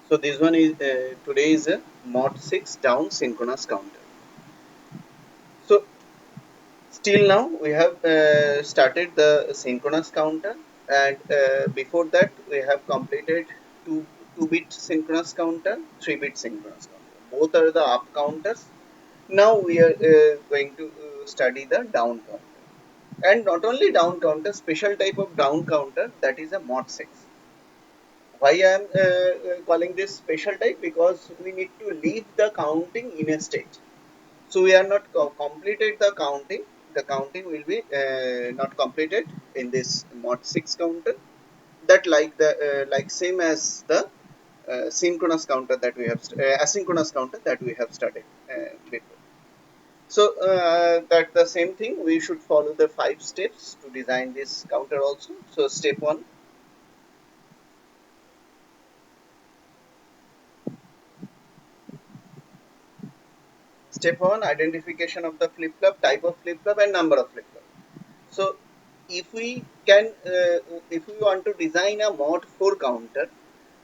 So this one is today is a mod 6 down synchronous counter. So still now we have started the synchronous counter, and before that we have completed two-bit synchronous counter, 3-bit synchronous counter. Both are the up counters. Now we are going to study the down counter, and not only down counter, special type of down counter, that is a mod 6. Why I am calling this special type? Because we need to leave the counting in a stage. So we are not completed the counting. The counting will be not completed in this mod 6 counter. That like same as the synchronous counter that we have asynchronous counter that we have studied before. So that the same thing, we should follow the 5 steps to design this counter also. So step one. Step one, identification of the flip flop, type of flip flop, and number of flip flop. So if we can, if we want to design a mod 4 counter,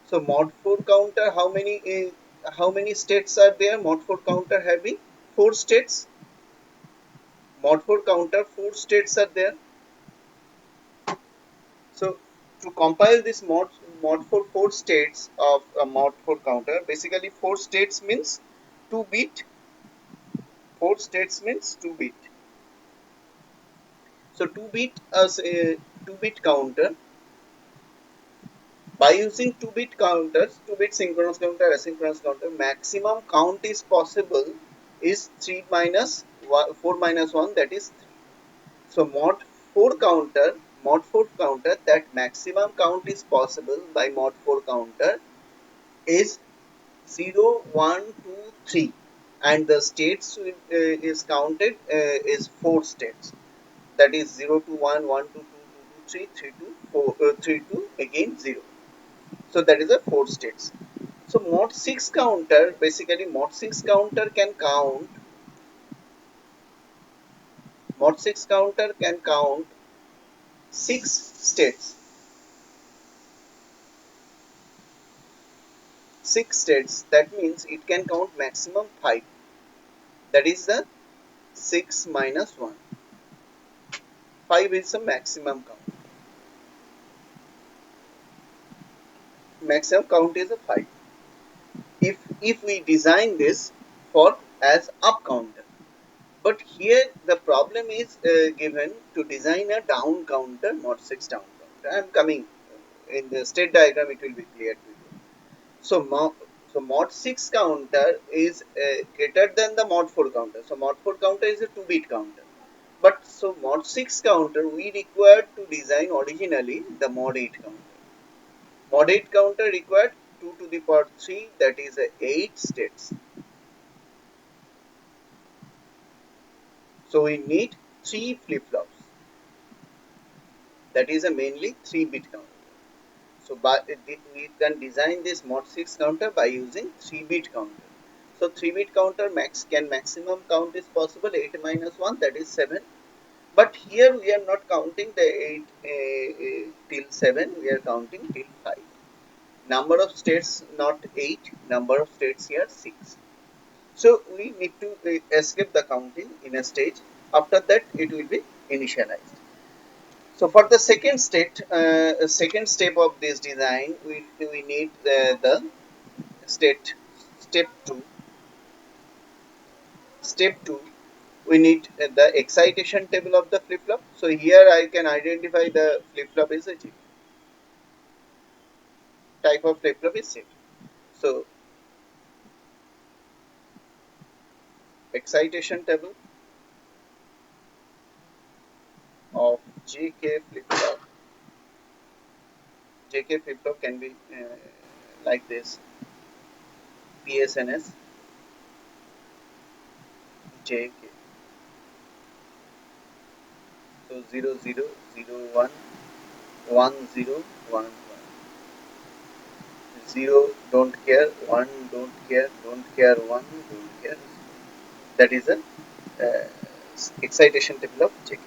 so mod 4 counter, how many states are there? Mod 4 counter having 4 states. Mod 4 counter 4 states are there. So to compile this mod for 4 states of a mod 4 counter, basically 4 states means 2 bit. 4 states means 2 bit. So 2 bit as a 2 bit counter. By using 2 bit counters, 2 bit synchronous counter, asynchronous counter, maximum count is possible is 3 minus 1, 4 minus 1, that is 3. So mod 4 counter, that maximum count is possible by mod 4 counter is 0, 1, 2, 3, and the states is counted is 4 states, that is 0 to 1, 1 to 2, 2 to 3, 3 to 4, 3 to again 0. So that is a 4 states. So mod 6 counter, basically mod 6 counter can count 6 states. 6 states, that means it can count maximum 5. That is the 6 minus 1. 5 is the maximum count. Maximum count is a 5. If we design this for as up counter. But here the problem is given to design a down counter, mod 6 down counter. I am coming in the state diagram, it will be clear to you. So, mod 6 counter is greater than the mod 4 counter. So mod 4 counter is a 2-bit counter. But so mod 6 counter we required to design originally the mod 8 counter. Mod 8 counter required 2 to the power 3, that is 8 states. So we need 3 flip flops. That is a mainly 3-bit counter. So we can design this mod 6 counter by using 3-bit counter. So 3-bit counter maximum count is possible 8 minus 1, that is 7. But here we are not counting the 8 till 7, we are counting till 5. Number of states not 8, number of states here 6. So we need to escape the counting in a stage. After that it will be initialized. So for the second step of this design, we need the state step two. Step two, we need the excitation table of the flip flop. So here I can identify the flip flop is a G. Type of flip flop is C. So excitation table of JK flip flop. JK flip flop can be like this: PSNS JK. So 0001 1011. 0 don't care, 1 don't care, don't care 1 don't care. That is a uh, excitation table of JK.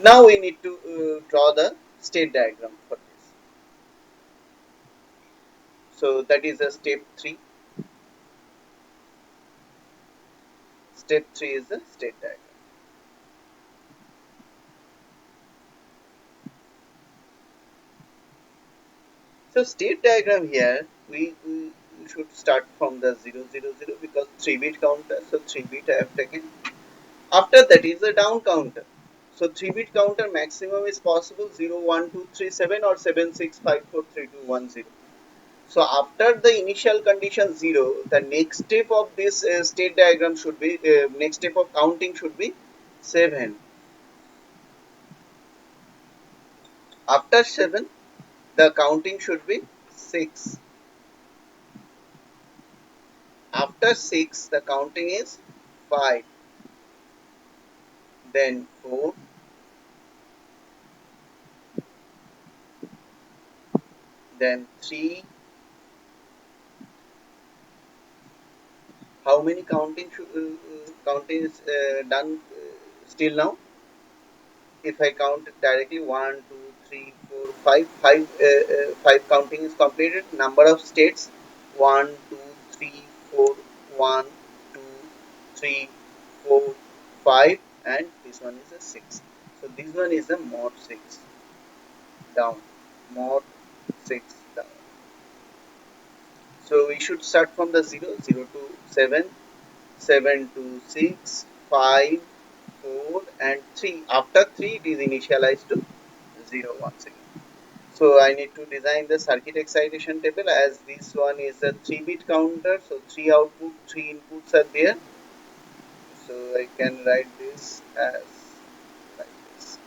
Now we need to draw the state diagram for this. So that is a step 3. Step 3 is the state diagram. So state diagram here, we should start from the 000 because 3-bit counter. So 3-bit I have taken. After that is the down counter. So 3-bit counter maximum is possible 0, 1, 2, 3, 7 or 7, 6, 5, 4, 3, 2, 1, 0. So after the initial condition 0, the next step of this state diagram should be, next step of counting should be 7. After 7, the counting should be 6. After 6, the counting is 5. Then 4, then 3. How many counting is done still now? If I count directly, 5 counting is completed. Number of states 1, 2, 3, 4, 1, 2, 3, 4, 5, and this one is a 6. So this one is a mod 6 down, mod 6 down. So we should start from the 0 to 7, 7 to 6, 5, 4, and 3. After 3, it is initialized to 0 once again. So I need to design the circuit excitation table, as this one is a 3-bit counter. So 3 output, 3 inputs are there. So I can write this as like this.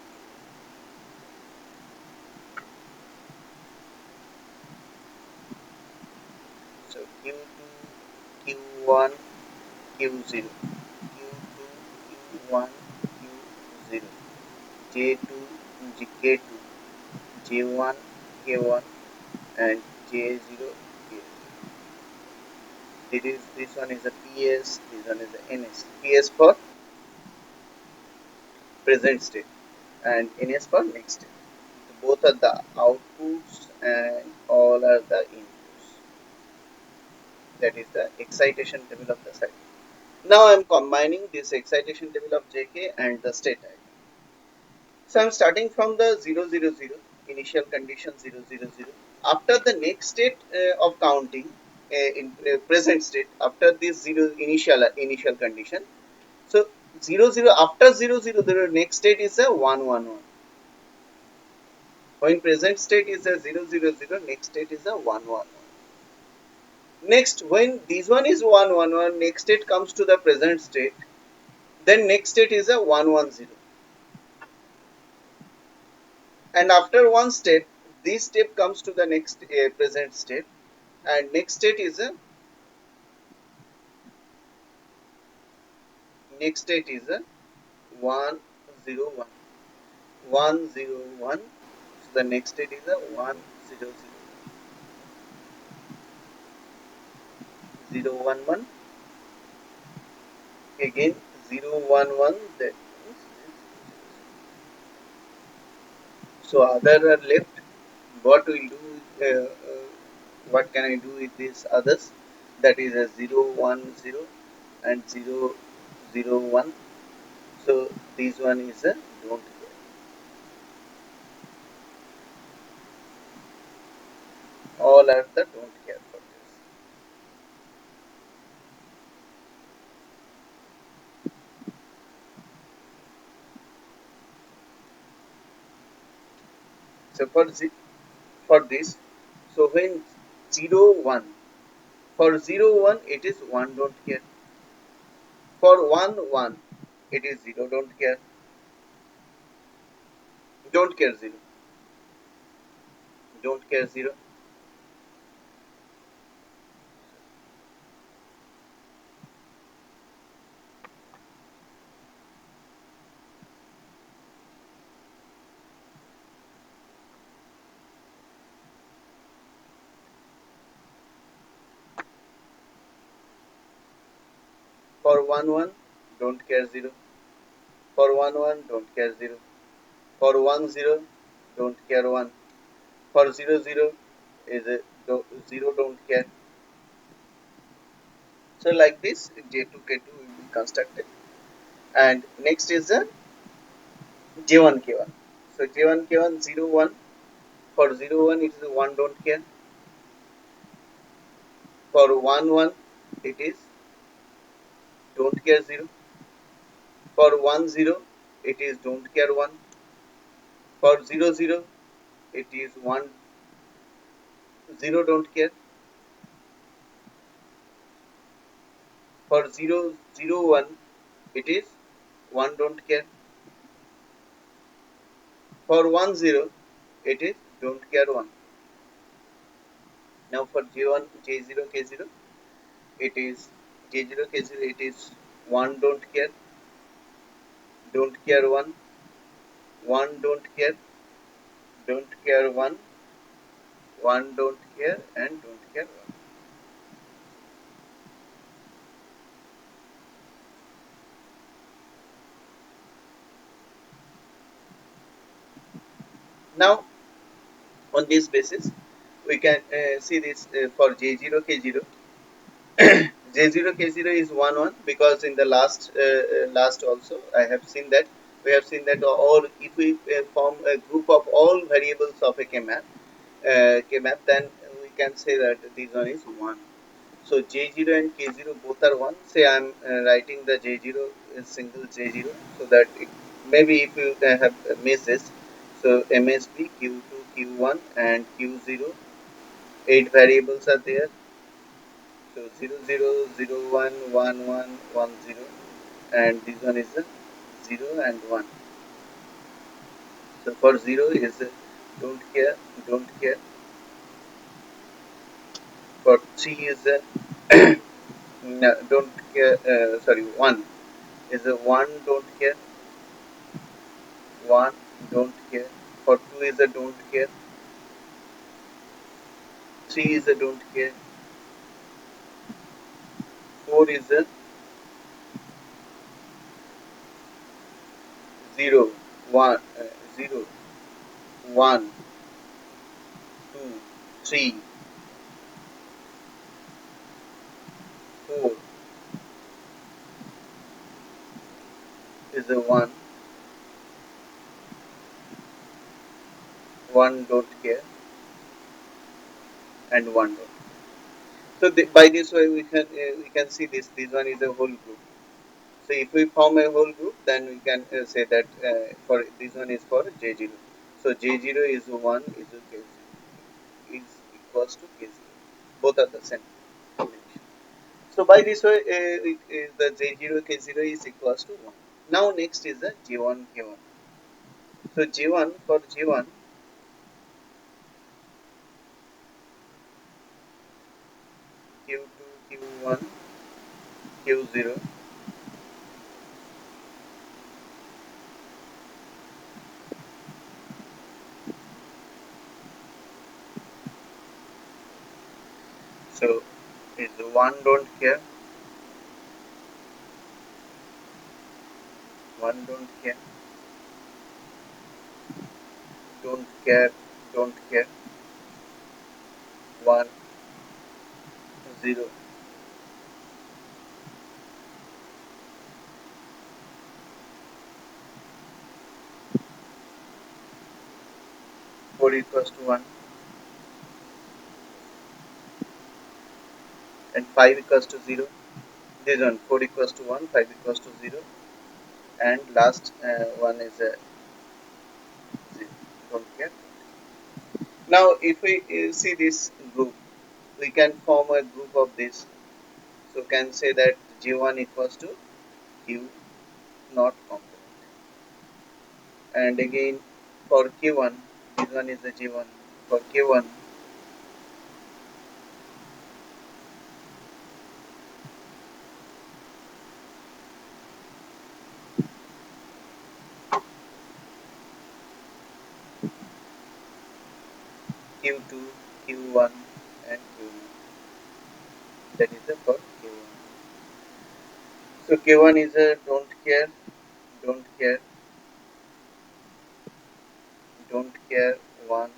So Q2, Q1, Q0, Q2, Q1, Q0, J2, K2, J1, K1, and J0, K0. This one is a PS, this one is a NS. PS for present state and NS for next state. So both are the outputs and all are the inputs. That is the excitation table of the circuit. Now I am combining this excitation table of JK and the state diagram. So I am starting from the 000, initial condition 000. After the next state of counting, in present state, after this initial condition, so 00, after 00, the next state is a 111. When present state is a 000, next state is a 111. Next, when this one is 111, next state comes to the present state, then next state is a 110. And after one step, this step comes to the next present state, and next state is a 101. 101. So the next state is a 100. 011, again 011. That means so other are left. What will do? What can I do with these others? That is a 010 and 001. So this one is a don't care. All are the don't care for this. So for this, so when 01, for 01 it is 1 don't care. For 1 it is 0 don't care. Don't care 0. Don't care 0. For 1 don't care 0. For 1 don't care 0. For 10 don't care 1. For 00 is a 0 don't care. So like this J2 K2 will be constructed. And next is the J1 K1. So J1 K1 0 1. For 0 1 it is 1 don't care. For 1 1 it is don't care 0. For 1 0 it is don't care 1. For 0 0 it is 1 0 don't care. For 0 0 1 it is 1 don't care. For 1 0 it is don't care 1. Now for J1 J0 K0 it is J0 K0 it is 1 don't care 1, 1 don't care 1, 1 don't care and don't care 1. Now on this basis we can see this for J0 K0. J0 K0 is 1 1 because in the last also I have seen that we have seen that all if we form a group of all variables of a K map, then we can say that this one is 1. So J0 and K0 both are 1. Say I am writing the J0 single J0 so that maybe if you have missed this, so MSB Q2 Q1 and Q0, 8 variables are there. So 00 01 11 10, and this one is a 0 and 1. So for 0 is don't care, don't care. For 3 is no, don't care, sorry, 1 is a 1 don't care, 1 don't care. For 2 is a don't care, 3 is a don't care, 4 is a 0, 1, 0, 1, 2, 3, 4 is a 1, 1 don't care, and 1 don't. So by this way we can see this one is a whole group. So if we form a whole group, then we can say that for this one is for J0. So J0 is 1 is K0 is equals to K0. Both are the same combination. So by this way the J0 K0 is equals to 1. Now next is the J1 K1. So J1 for J1 Q2 Q1 Q0. So is 1 don't care, 1 don't care, don't care, don't care, 1 0. 4 equals to 1 and 5 equals to 0. This one 4 equals to 1, 5 equals to 0, and last one is 0. Don't care. Now if we see this group, we can form a group of this. So can say that G1 equals to Q not complement. And again for Q1, this one is the G1. For Q1, Q2, Q1, and Q1. That is the for Q1. So Q1 is a don't care, don't care 1,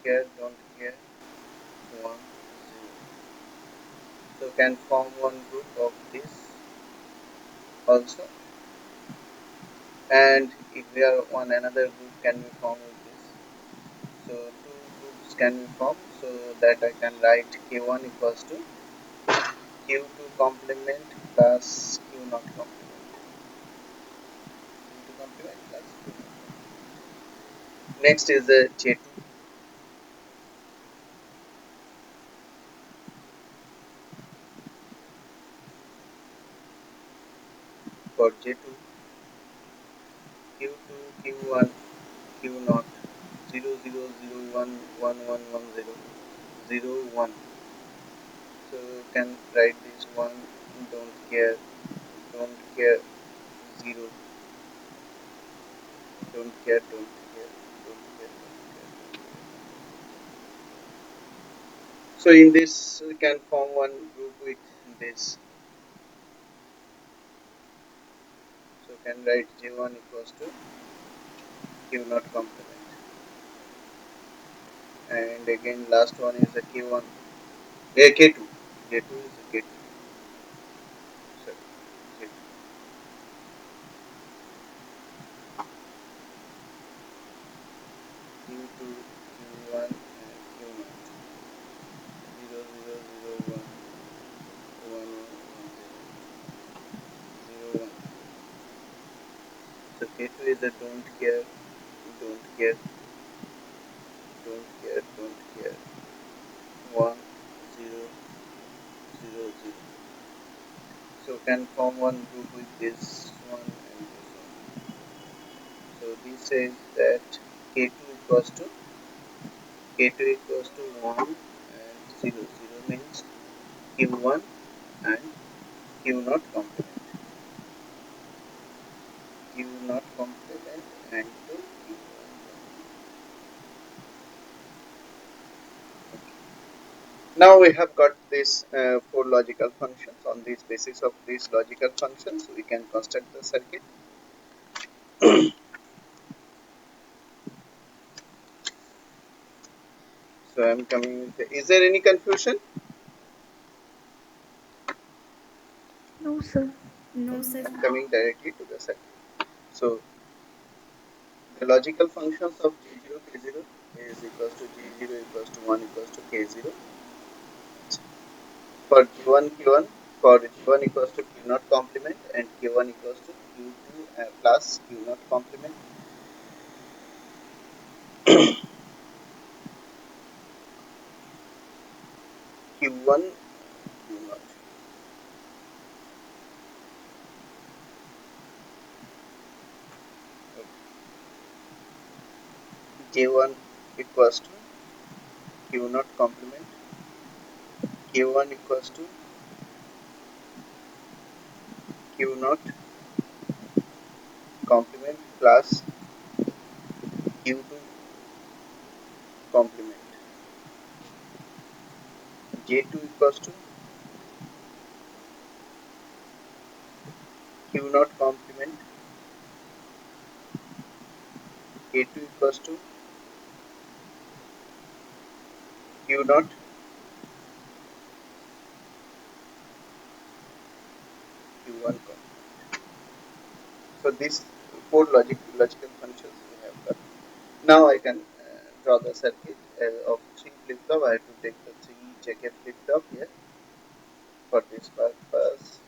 care, don't care, 1, 0. So can form one group of this also, and if we are on another group, can we form with this? So two groups can be formed, so that I can write Q1 equals to Q2 complement plus Q not complement. Q2 complement plus Q not complement. Next is the J2. For J2, Q2, Q1, Q naught, 0, 0, 0, 1, 1, 1, 1, 0, 0, 1. So you can write this one, don't care, don't care, 0, don't care, don't care, don't care, don't care, don't care. So in this we can form one group with this. So can write J1 equals to Q not complement. And again last one is the K1, K2. J2 is the K2. Sorry, J2. Q2, Q1 and Q0. 0, 0, 0, 1, 1, 1, 1, 0, 0, 1. So K2 is a don't care, don't care, don't care, don't care. 1, 0, 0, 0. So can form one group with this one and this one. So this says that K2 equals to K2 equals to 1 and 0. 0 means Q1 and Q not complement. Q not complement and to Q1 complement. Okay. Now we have got these four logical functions. On this basis of these logical functions, we can construct the circuit. So I am coming with is there any confusion? No, sir. No, Okay. sir. I am coming directly to the circuit. So the logical functions of J0 K0 is equals to J0 equals to 1 equals to K0. For Q1 Q1, for Q1 equals to Q naught complement and Q1 equals to Q2 plus Q naught complement. Q1 Q naught. J1 equals to Q naught complement. Q1 equals to Q naught complement plus Q2 complement. J2 equals to Q naught complement. K2 equals to Q naught Q1 complement. So these four logical functions we have got. Now I can draw the circuit of 3 flip-flop. I have to take the 3 checker flip-flop here for this purpose.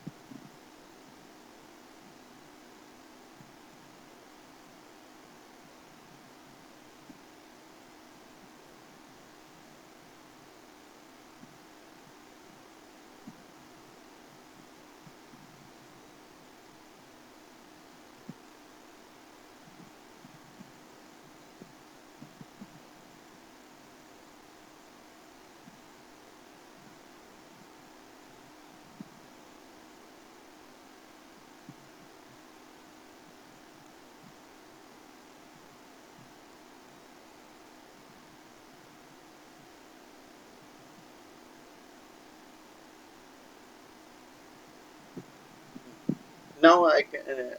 Now I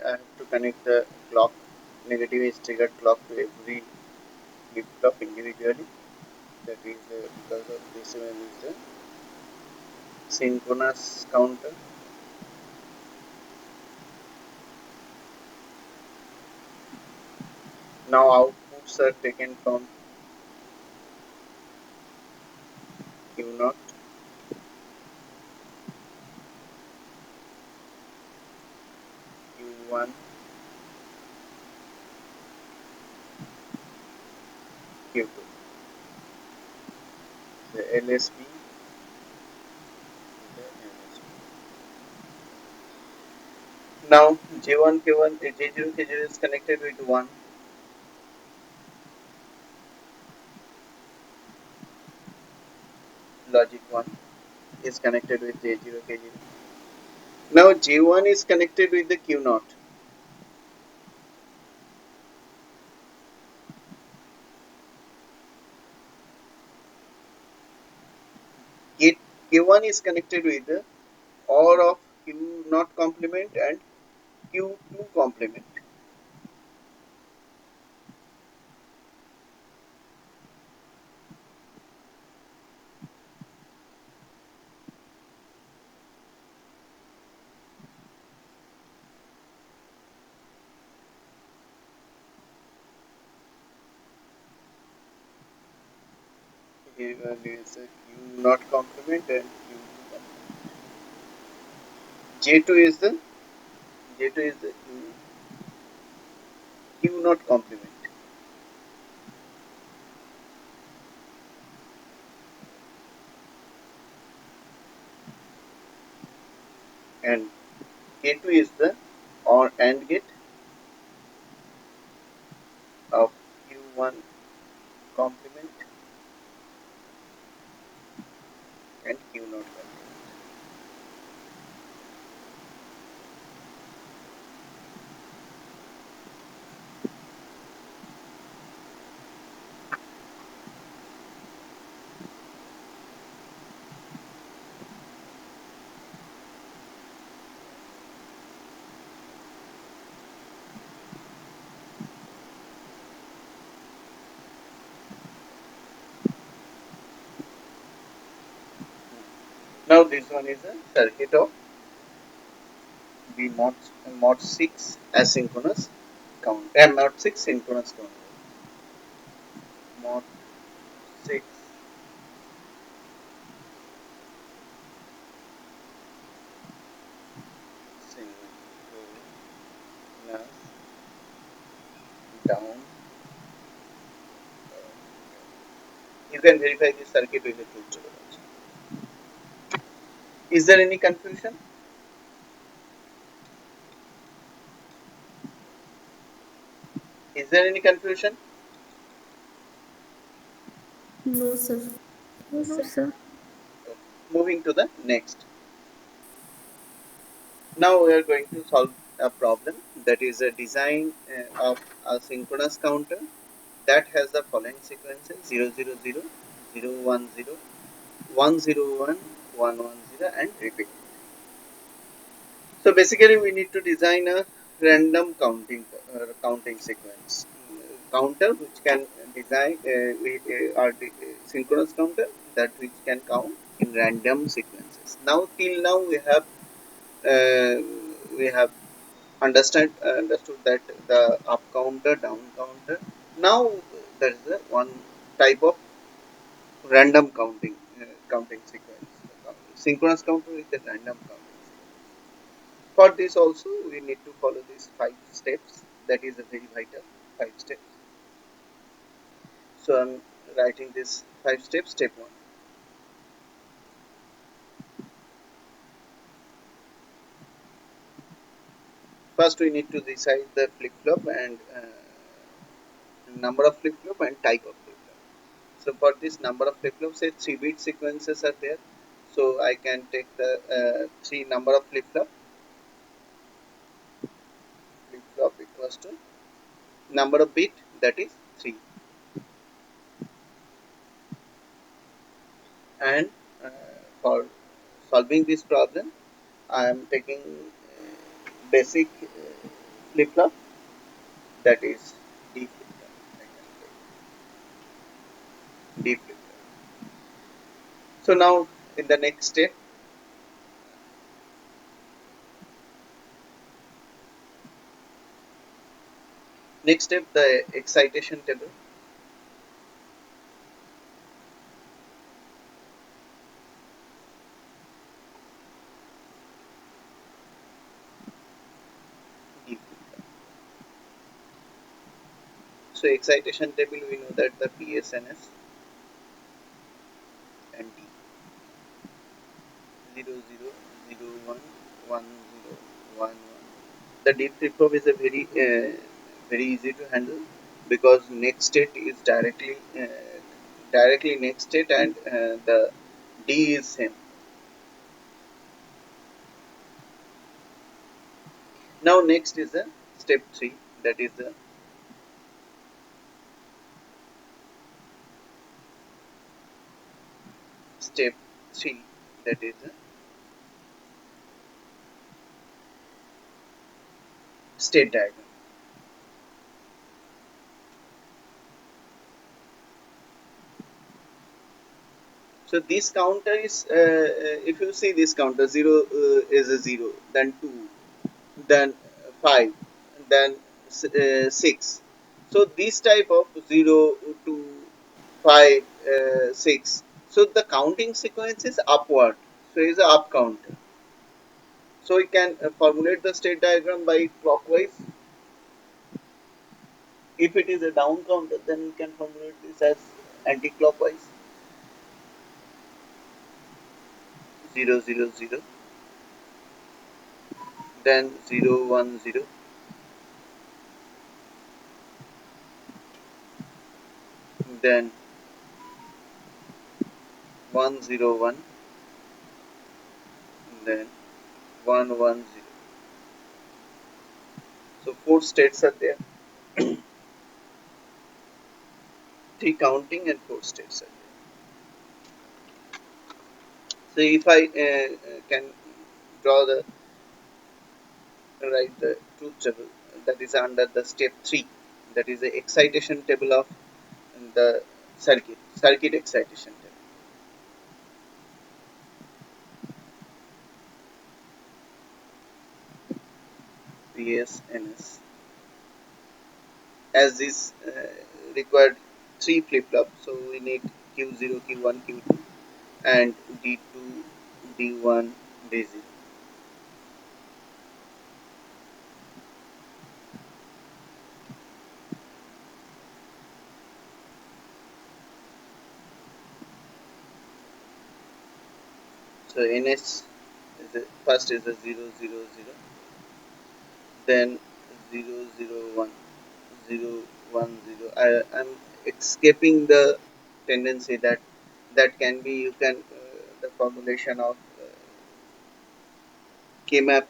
have to connect the clock. Negative is triggered clock to every flip-flop individually. That is because of this one is the synchronous counter. Now outputs are taken from Q0, Q1, Q2. The LSB, the LSB. Now J1, K1, J0, K0 is connected with 1, logic 1 is connected with J0, K0. Now J1 is connected with the Q0. K, K1 is connected with the OR of Q0 complement and Q2 complement. K1 is a Q0 complement and Q2 complement. J2 is the J2 is the Q0 complement and K2 is the OR AND gate of Q1 complement and Q0 complement. Now this one is a circuit of B mod 6 asynchronous count mod 6 synchronous count mod 6 synchronous down. You can verify this circuit with the truth table also. Is there any confusion? Is there any confusion? No, sir. No, sir. Okay. Moving to the next. Now we are going to solve a problem that is a design of a synchronous counter that has the following sequences 000, 010, 101, 110 and repeat. So basically we need to design a random counting sequence counter which can design synchronous counter that which can count in random sequences. Now till now uh, we have understood that the up counter, down counter. Now there is a one type of random counting sequence. Synchronous counter is a random counting sequence. For this also we need to follow these 5 steps. That is a very vital 5 steps. So I'm writing this 5 steps. Step one. First we need to decide the flip flop and number of flip flop and type of flip flop. So for this number of flip flops, say 3-bit sequences are there. So I can take the 3 number of flip flop equals to number of bit, that is 3. And uh, for solving this problem, I am taking basic flip flop, that is D flip flop. I can take D flip flop. So now in the next step the excitation table. D. So excitation table we know that the PSNS and D 00 01 1 1. The D flip flop is a very easy to handle because next state is directly next state and the D is same. Now next is the step 3, that is the step 3, that is the state diagram. So this counter is if you see this counter 0 is a 0, then 2, then 5, then 6. So this type of 0 to 5, 6. So the counting sequence is upward. So it is a up counter. So we can formulate the state diagram by clockwise. If it is a down counter, then we can formulate this as anti-clockwise. 0 0 0, then 0 1 0, then 1 0 1, then 1 1 0. So four states are there. Three counting and four states are there. So if I can draw the write the truth table, that is under the step 3, that is the excitation table of the circuit excitation table. PSNS, as this required three flip flops, so we need Q0 Q1 Q2 and D2 D1 D0. So NS is first is a 0 0 0, then 0 0 1 0 1 0. I'm escaping the tendency that can be you can the formulation of K-map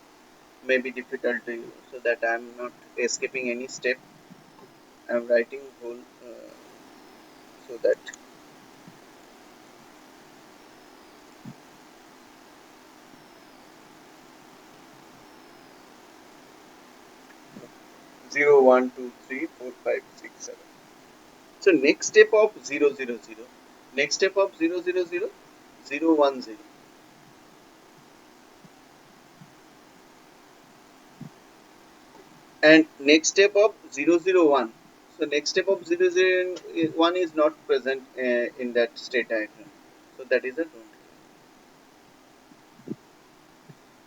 may be difficult to you, so that I'm not escaping any step. I'm writing whole so that 0 1 2 3 4 5 6 7. So next step of 0 0 0, next step of 0 0 0, 0 1 0, and next step of 0 0 1. So next step of 0 0 1 is not present in that state diagram. So that is a don't.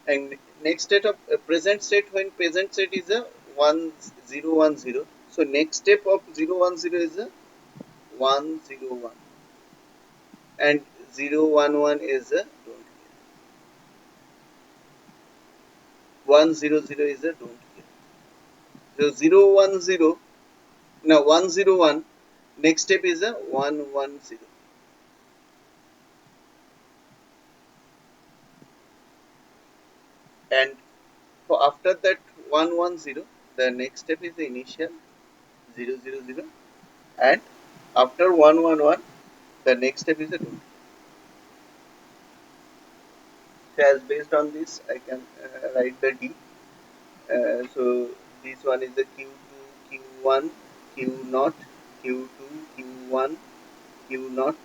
And next state of present state, when present state is a 1 0 1 0. So next step of 0 1 0 is a 1 0 1, and 0 1 1 is a don't. 1 0 0 is a don't care. So 0 1 0, now 1 0 1, next step is a 1 1 0, and for after that 1 1 0, the next step is the initial 0 0 0, and after 1 1 1, the next step is a don't. So as based on this, I can write the D. So this one is the Q2 Q1 Q 0 Q2 Q1 Q 0.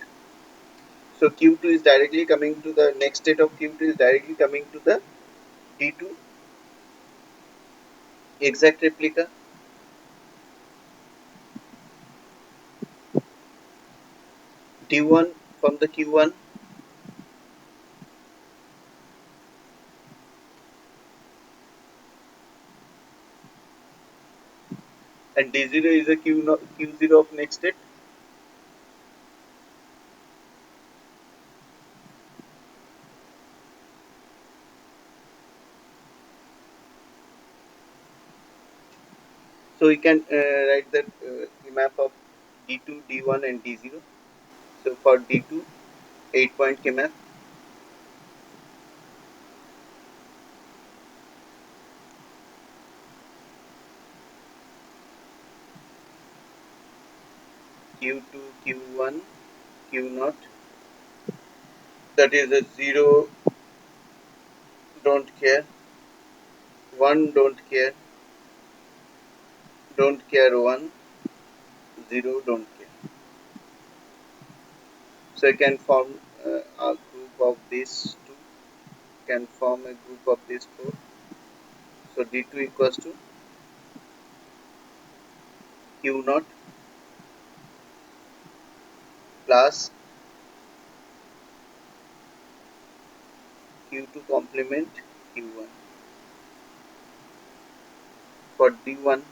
So Q2 is directly coming to the next state of Q2 is directly coming to the D2 exact replica. D1 from the Q1 and D0 is a Q no, Q0 of next state. So we can write the map of D2, D1 and D0. So for D2, 8 point map Q2, Q1, Q0. That is a 0, don't care, 1, don't care 1, 0, don't care. So I can form a group of these two, can form a group of these four. So D2 equals to Q0 plus Q2 complement Q1. For D1,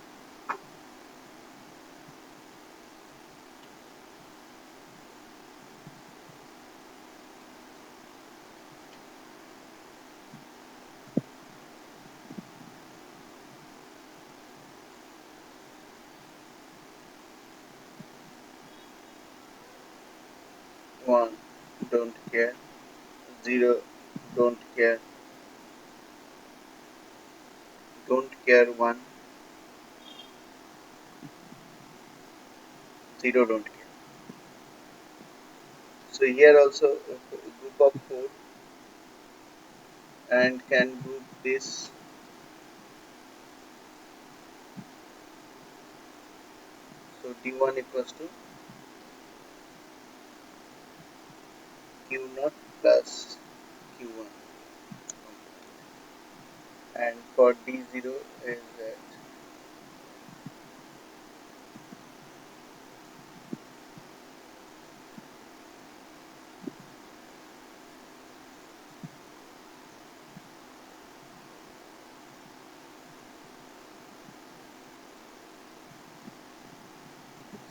1, don't care, 0, don't care 1, 0, don't care. So here also a group of 4 and can group this. So D1 equals to Q0 plus Q1 and for D0 is at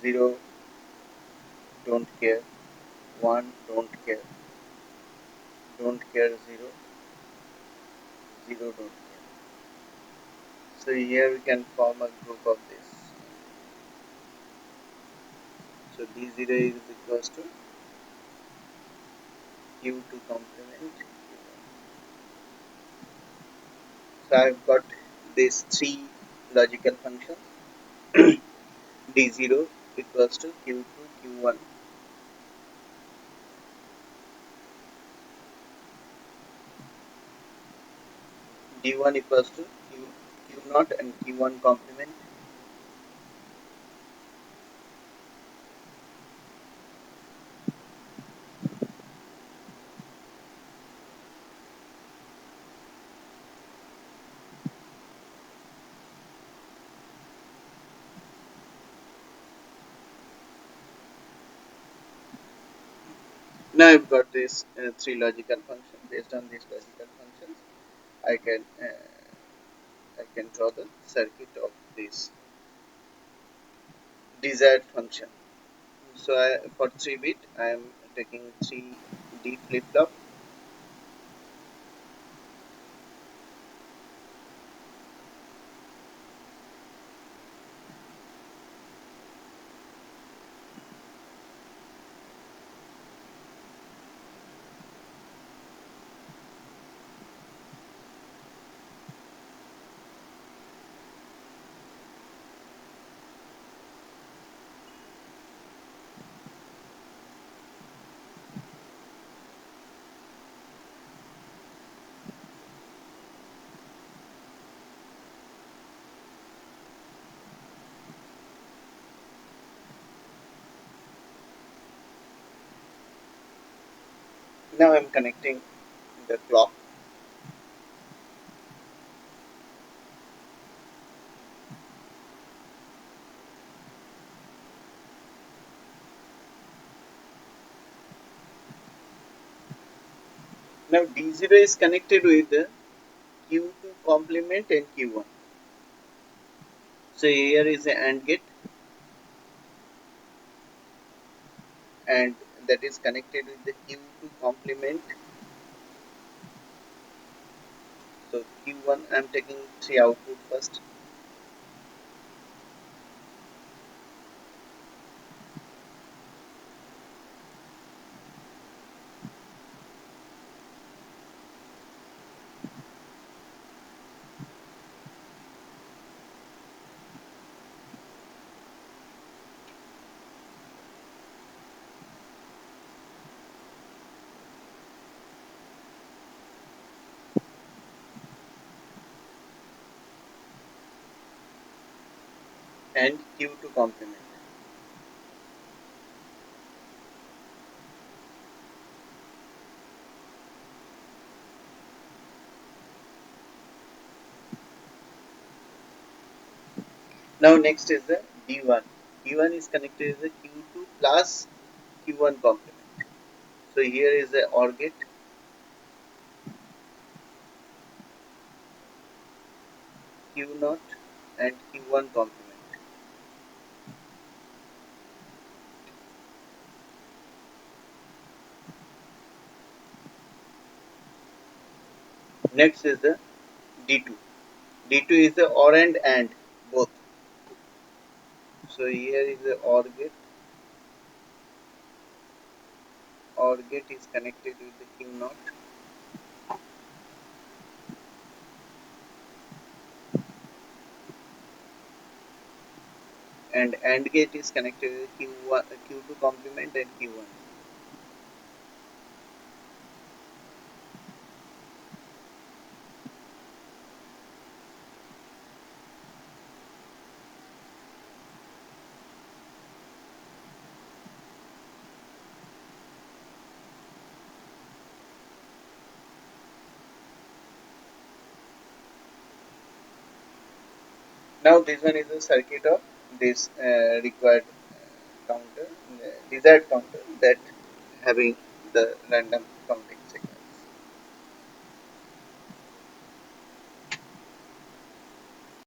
0, don't care, 1, don't care 0, 0, don't care. So here we can form a group of this. So D0 is equals to Q2 complement Q1. So I've got these three logical functions. D0 equals to Q2 Q1. D1 equals to Q0 and Q1 complement. Now I've got these three logical functions. Based on these logical functions, I can draw the circuit of this desired function. So for 3 bit, I am taking 3 D flip flop. Now I'm connecting the clock. Now D0 is connected with the Q2 complement and Q1. So here is the AND gate, and that is connected with the Q2 complement. So Q1 I'm taking 3 output first. And Q2 complement. Now next is the D1. D1 is connected with the Q2 plus Q1 complement. So here is the OR gate, Q0 and Q1 complement. Next is the D2. D2 is the OR and both. So here is the OR gate. OR gate is connected with the Q0, and AND gate is connected with Q1, Q2 complement and Q1. Now this one is the circuit of this required counter, desired counter, that having the random counting.